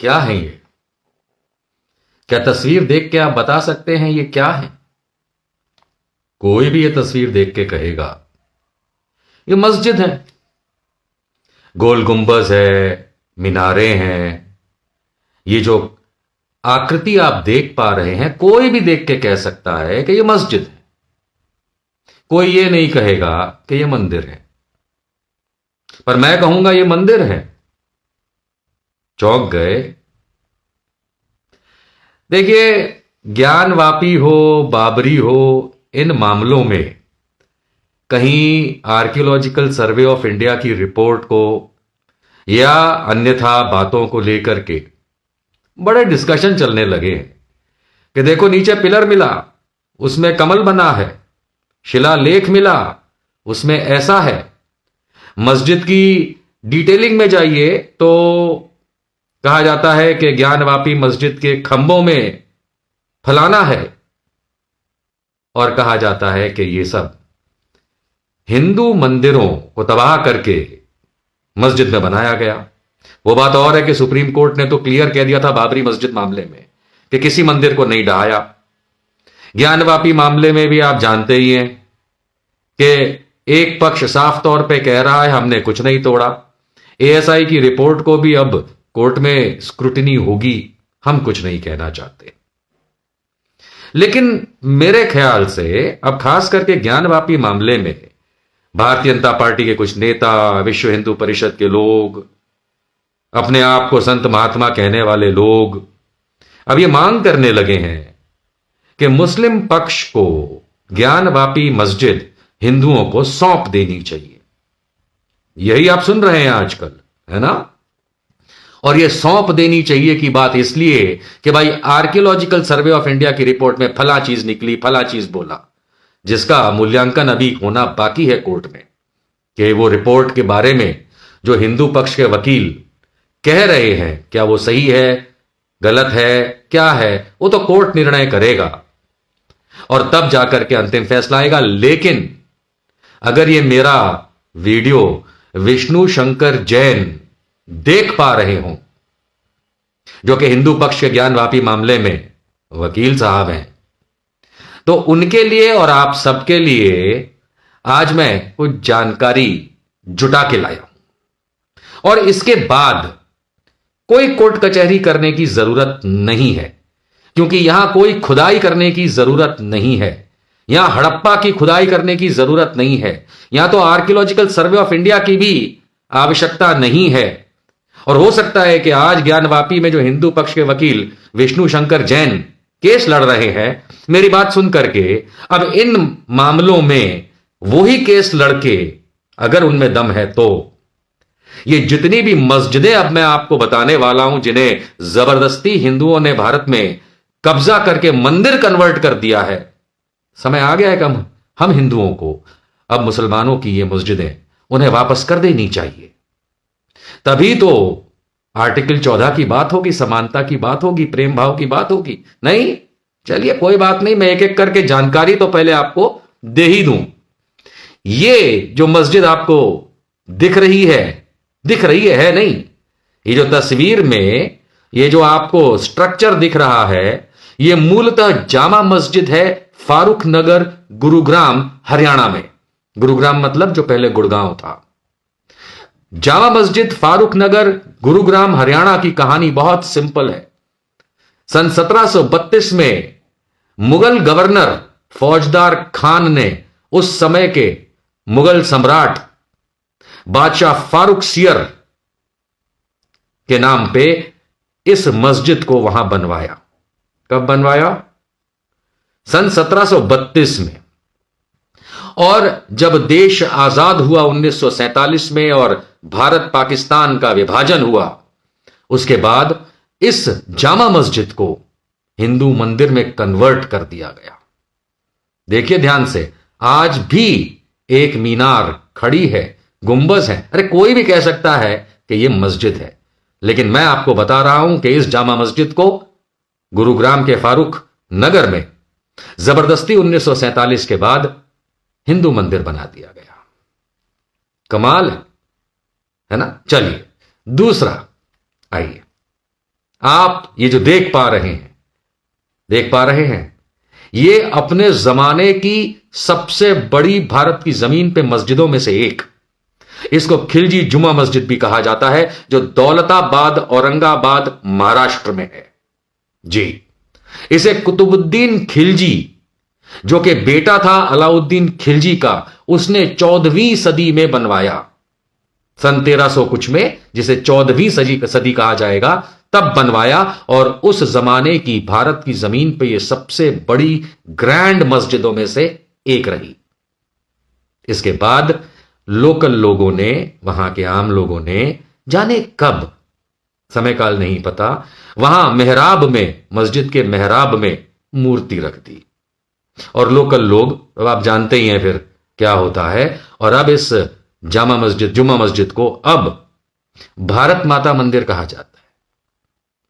क्या है ये? क्या तस्वीर देख के आप बता सकते हैं ये क्या है? कोई भी ये तस्वीर देख के कहेगा ये मस्जिद है। गोल गुंबज है, मीनारे हैं। ये जो आकृति आप देख पा रहे हैं, कोई भी देख के कह सकता है कि ये मस्जिद है। कोई ये नहीं कहेगा कि ये मंदिर है। पर मैं कहूंगा ये मंदिर है। चौंक गए? देखिए, ज्ञानवापी हो, बाबरी हो, इन मामलों में कहीं आर्कियोलॉजिकल सर्वे ऑफ इंडिया की रिपोर्ट को या अन्यथा बातों को लेकर के बड़े डिस्कशन चलने लगे हैं कि देखो नीचे पिलर मिला, उसमें कमल बना है, शिलालेख मिला, उसमें ऐसा है। मस्जिद की डिटेलिंग में जाइए तो कहा जाता है कि ज्ञानवापी मस्जिद के खंभों में फलाना है, और कहा जाता है कि ये सब हिंदू मंदिरों को तबाह करके मस्जिद में बनाया गया। वो बात और है कि सुप्रीम कोर्ट ने तो क्लियर कह दिया था बाबरी मस्जिद मामले में कि किसी मंदिर को नहीं ढहाया। ज्ञानवापी मामले में भी आप जानते ही हैं कि एक पक्ष साफ तौर पे कह रहा है हमने कुछ नहीं तोड़ा। एएसआई की रिपोर्ट को भी अब कोर्ट में स्क्रूटिनी होगी, हम कुछ नहीं कहना चाहते। लेकिन मेरे ख्याल से अब खास करके ज्ञानवापी मामले में भारतीय जनता पार्टी के कुछ नेता, विश्व हिंदू परिषद के लोग, अपने आप को संत महात्मा कहने वाले लोग अब ये मांग करने लगे हैं कि मुस्लिम पक्ष को ज्ञानवापी मस्जिद हिंदुओं को सौंप देनी चाहिए। यही आप सुन रहे हैं आजकल, है ना? और ये सौंप देनी चाहिए की बात इसलिए कि भाई आर्कियोलॉजिकल सर्वे ऑफ इंडिया की रिपोर्ट में फला चीज निकली, फला चीज बोला, जिसका मूल्यांकन अभी होना बाकी है कोर्ट में, कि वो रिपोर्ट के बारे में जो हिंदू पक्ष के वकील कह रहे हैं क्या वो सही है, गलत है, क्या है, वो तो कोर्ट निर्णय करेगा और तब जाकर के अंतिम फैसला आएगा। लेकिन अगर ये मेरा वीडियो विष्णु शंकर जैन देख पा रहे हो, जो कि हिंदू पक्ष के ज्ञानवापी मामले में वकील साहब हैं, तो उनके लिए और आप सबके लिए आज मैं कुछ जानकारी जुटा के लाया हूं। और इसके बाद कोई कोर्ट कचहरी करने की जरूरत नहीं है, क्योंकि यहां कोई खुदाई करने की जरूरत नहीं है, यहां हड़प्पा की खुदाई करने की जरूरत नहीं है, यहां तो आर्कियोलॉजिकल सर्वे ऑफ इंडिया की भी आवश्यकता नहीं है। और हो सकता है कि आज ज्ञानवापी में जो हिंदू पक्ष के वकील विष्णु शंकर जैन केस लड़ रहे हैं, मेरी बात सुन करके अब इन मामलों में वही केस लड़के अगर उनमें दम है तो ये जितनी भी मस्जिदें अब मैं आपको बताने वाला हूं, जिन्हें जबरदस्ती हिंदुओं ने भारत में कब्जा करके मंदिर कन्वर्ट कर दिया है, समय आ गया है कि हम हिंदुओं को अब मुसलमानों की ये मस्जिदें उन्हें वापस कर देनी चाहिए। तभी तो आर्टिकल 14 की बात होगी, समानता की बात होगी, प्रेम भाव की बात होगी। नहीं, चलिए कोई बात नहीं, मैं एक एक करके जानकारी तो पहले आपको दे ही दूं। ये जो मस्जिद आपको दिख रही है नहीं, ये जो तस्वीर में ये जो आपको स्ट्रक्चर दिख रहा है, ये मूलतः जामा मस्जिद है फारूक नगर, गुरुग्राम, हरियाणा में। गुरुग्राम मतलब जो पहले गुड़गांव था। जामा मस्जिद फारूक नगर, गुरुग्राम, हरियाणा की कहानी बहुत सिंपल है। सन 1732 में मुगल गवर्नर फौजदार खान ने उस समय के मुगल सम्राट बादशाह फारूक सियर के नाम पे इस मस्जिद को वहां बनवाया। कब बनवाया? सन 1732 में। और जब देश आजाद हुआ 1947 में और भारत पाकिस्तान का विभाजन हुआ, उसके बाद इस जामा मस्जिद को हिंदू मंदिर में कन्वर्ट कर दिया गया। देखिए ध्यान से, आज भी एक मीनार खड़ी है, गुंबज है। अरे कोई भी कह सकता है कि यह मस्जिद है, लेकिन मैं आपको बता रहा हूं कि इस जामा मस्जिद को गुरुग्राम के फारूक नगर में जबरदस्ती 1947 के बाद हिंदू मंदिर बना दिया गया। कमाल है ना? चलिए दूसरा, आइए आप ये जो देख पा रहे हैं, ये अपने जमाने की सबसे बड़ी भारत की जमीन पे मस्जिदों में से एक। इसको खिलजी जुमा मस्जिद भी कहा जाता है, जो दौलताबाद औरंगाबाद महाराष्ट्र में है जी। इसे कुतुबुद्दीन खिलजी, जो कि बेटा था अलाउद्दीन खिलजी का, उसने 14वीं सदी में बनवाया। सन 1300 कुछ में, जिसे 14वीं सदी कहा जाएगा, तब बनवाया। और उस जमाने की भारत की जमीन पर यह सबसे बड़ी ग्रैंड मस्जिदों में से एक रही। इसके बाद लोकल लोगों ने, वहां के आम लोगों ने, जाने कब, समय काल नहीं पता, वहां मेहराब में, मस्जिद के मेहराब में मूर्ति रख दी। और लोकल लोग, अब आप जानते ही हैं फिर क्या होता है। और अब इस जुम्मा मस्जिद को अब भारत माता मंदिर कहा जाता है।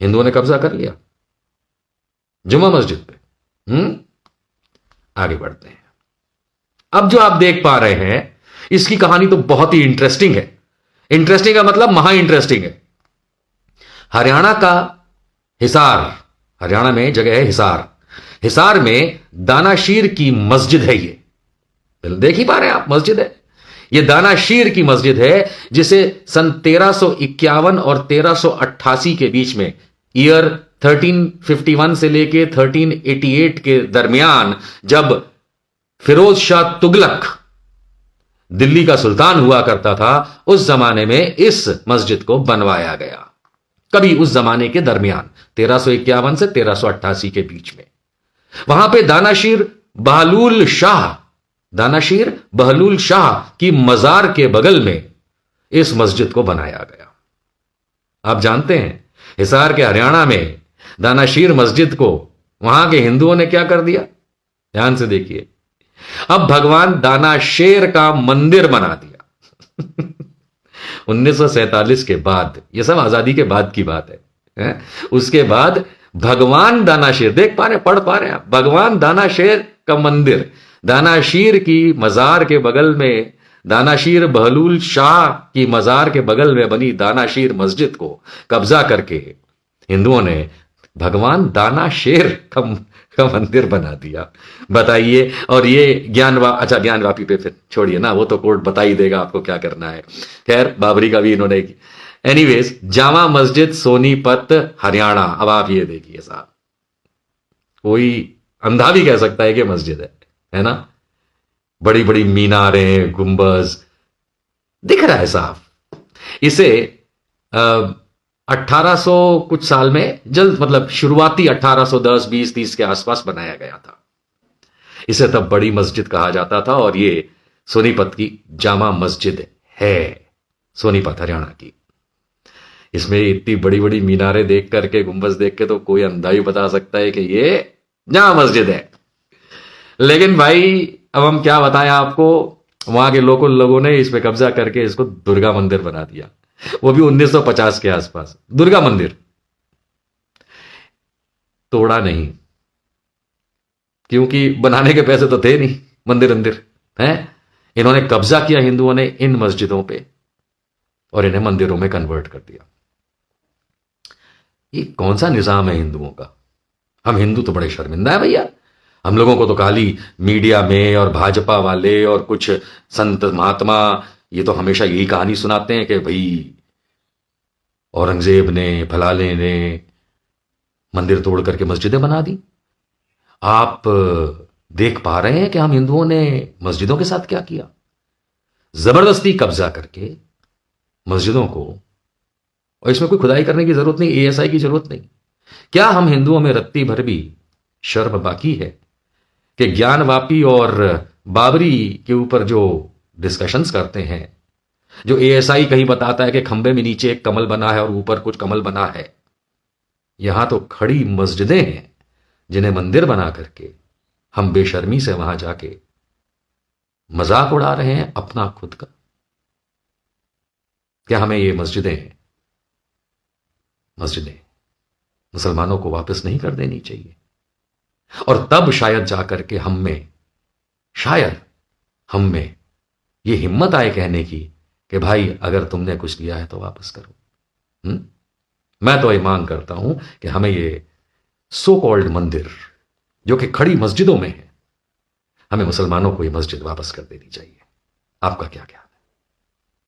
हिंदुओं ने कब्जा कर लिया जुम्मा मस्जिद पे। आगे बढ़ते हैं। अब जो आप देख पा रहे हैं, इसकी कहानी तो बहुत ही इंटरेस्टिंग है। इंटरेस्टिंग का मतलब महा इंटरेस्टिंग है। हरियाणा का हिसार, हरियाणा में जगह है हिसार। हिसार में दानाशीर की मस्जिद है। ये देख ही पा रहे हैं आप, मस्जिद है। यह दानाशीर की मस्जिद है, जिसे सन 1351 और 1388 के बीच में, ईयर 1351 से लेके 1388 के दरमियान, जब फिरोज शाह तुगलक दिल्ली का सुल्तान हुआ करता था, उस जमाने में इस मस्जिद को बनवाया गया। कभी उस जमाने के दरमियान 1351 से 1388 के बीच में, वहां पे दानाशीर बहलूल शाह की मजार के बगल में इस मस्जिद को बनाया गया। आप जानते हैं हिसार के हरियाणा में दानाशीर मस्जिद को वहां के हिंदुओं ने क्या कर दिया? ध्यान से देखिए। अब भगवान दानाशेर का मंदिर बना दिया। 1947 के बाद, यह सब आजादी के बाद की बात है? उसके बाद भगवान दानाशेर, देख पा रहे, पढ़ पा रहे हैं आप, भगवान दानाशेर का मंदिर, दानाशीर की मजार के बगल में, दानाशीर बहलूल शाह की मजार के बगल में बनी दानाशीर मस्जिद को कब्जा करके हिंदुओं ने भगवान दानाशेर का मंदिर बना दिया। बताइए। और ये ज्ञानवापी पे फिर छोड़िए ना, वो तो कोर्ट बता ही देगा आपको क्या करना है। खैर, बाबरी का भी इन्होंने, एनीवेज, जामा मस्जिद सोनीपत हरियाणा। अब आप ये देखिए साहब, कोई अंधा भी कह सकता है कि मस्जिद है ना? बड़ी बड़ी मीनारें, गुंबज दिख रहा है साहब। इसे 1800 कुछ साल में, जल्द मतलब शुरुआती 1810, 20, 30 के आसपास बनाया गया था। इसे तब बड़ी मस्जिद कहा जाता था। और ये सोनीपत की जामा मस्जिद है, सोनीपत हरियाणा की। इसमें इतनी बड़ी बड़ी मीनारें देख करके, गुंबज देख के तो कोई अंधा ही बता सकता है कि ये जामा मस्जिद है। लेकिन भाई, अब हम क्या बताएं आपको, वहां के लोकल लोगों ने इस पे कब्जा करके इसको दुर्गा मंदिर बना दिया। वो भी 1950 के आसपास। दुर्गा मंदिर तोड़ा नहीं, क्योंकि बनाने के पैसे तो थे नहीं। मंदिर हैं, इन्होंने कब्जा किया हिंदुओं ने इन मस्जिदों पे, और इन्हें मंदिरों में कन्वर्ट कर दिया। ये कौन सा निजाम है हिंदुओं का? हम हिंदू तो बड़े शर्मिंदा है भैया। हम लोगों को तो खाली मीडिया में और भाजपा वाले और कुछ संत महात्मा ये तो हमेशा यही कहानी सुनाते हैं कि भाई औरंगजेब ने, फलाने ने मंदिर तोड़ करके मस्जिदें बना दी। आप देख पा रहे हैं कि हम हिंदुओं ने मस्जिदों के साथ क्या किया? जबरदस्ती कब्जा करके मस्जिदों को। और इसमें कोई खुदाई करने की जरूरत नहीं, एएसआई की जरूरत नहीं। क्या हम हिंदुओं में रत्ती भर भी शर्म बाकी है कि ज्ञानवापी और बाबरी के ऊपर जो डिस्कशंस करते हैं, जो एएसआई कहीं बताता है कि खंबे में नीचे एक कमल बना है और ऊपर कुछ कमल बना है, यहां तो खड़ी मस्जिदें हैं जिन्हें मंदिर बना करके हम बेशर्मी से वहां जाके मजाक उड़ा रहे हैं अपना खुद का। क्या हमें ये मस्जिदें मुसलमानों को वापस नहीं कर देनी चाहिए? और तब शायद जाकर के हम में ये हिम्मत आए कहने की कि भाई, अगर तुमने कुछ लिया है तो वापस करो। मैं तो ये मांग करता हूं कि हमें ये सो कॉल्ड मंदिर जो कि खड़ी मस्जिदों में है, हमें मुसलमानों को ये मस्जिद वापस कर देनी चाहिए। आपका क्या ख्याल?